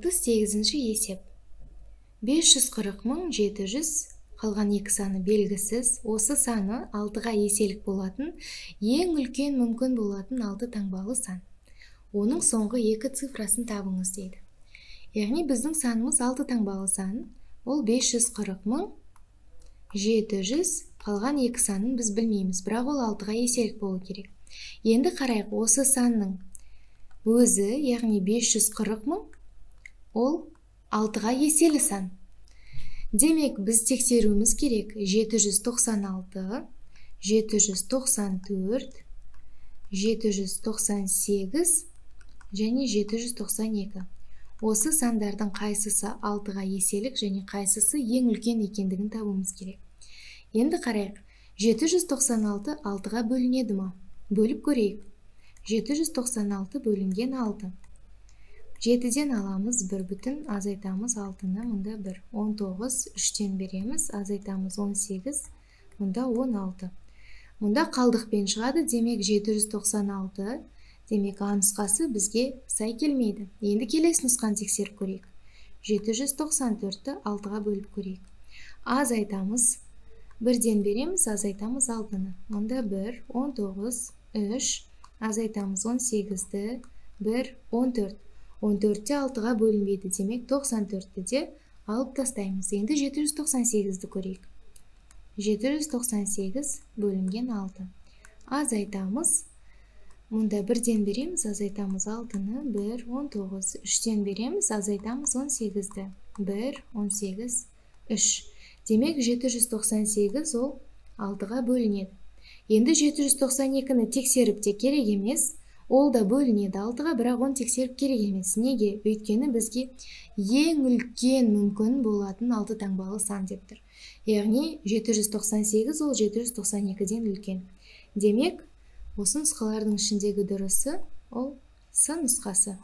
68-ші есеп. 540.700 қалған екі саны белгісіз. Осы саны 6-ға еселік болатын, ең үлкен мүмкін болатын 6 таңбалы сан. Оның соңғы екі цифрасын табыңыз дейді. Яғни біздің санымыз 6 таңбалы сан. Ол 540.700, қалған екі санын біз білмейміз, бірақ ол 6-ға еселік болу керек. Енді қарайық, осы санның өзі, яғни 540.000, ол 6-ға еселі сан. Демек, біз тексеруіміз керек 796, 794, 798 және 792. Осы сандардың қайсысы 6-ға еселік және қайсысы ең үлкен екендігін табуымыз керек. Енді қарайық, 796 6-ға бөлінеді ма? Бөліп көрейік. 796 бөлінген 6. 7-ден аламыз 1 бүтін, азайтамыз 6-ны, мұнда 1. 19, 3-тен береміз, азайтамыз 18, мұнда 16. Мұнда қалдықпен шығады, демек 796, демек А нұсқасы бізге сай келмейді. Енді келесі нұсқаны тексеріп көрейік. 794-ті 6-ға бөліп көрейік. Азайтамыз 1-ден береміз, азайтамыз 6-ны. Мұнда 1, 19, 3, азайтамыз 18-ді, 1, 14. 14-те 6-ға бөлінбейді, демек 94-ті де алып тастаймыз. Енді 798-ді көрейік. 798 бөлінген 6. Азайтамыз, мұнда 1-ден береміз, азайтамыз 6-ны, 1, 19, 3-тен береміз, азайтамыз 18-ді, 1, 18, 3. Демек 798 ол 6-ға бөлінеді. Енді 792-ні тексеріп те керек емес, ол да бөлінеді 6-ға, бірақ оны тексеріп керек емес. Неге? Өйткені бізге ең үлкен мүмкін болатын 6 таңбалы сан деп тұр. Яғни 798 ол 792-ден үлкен. Демек, осы нұсқалардың ішіндегі дұрысы ол С нұсқасы.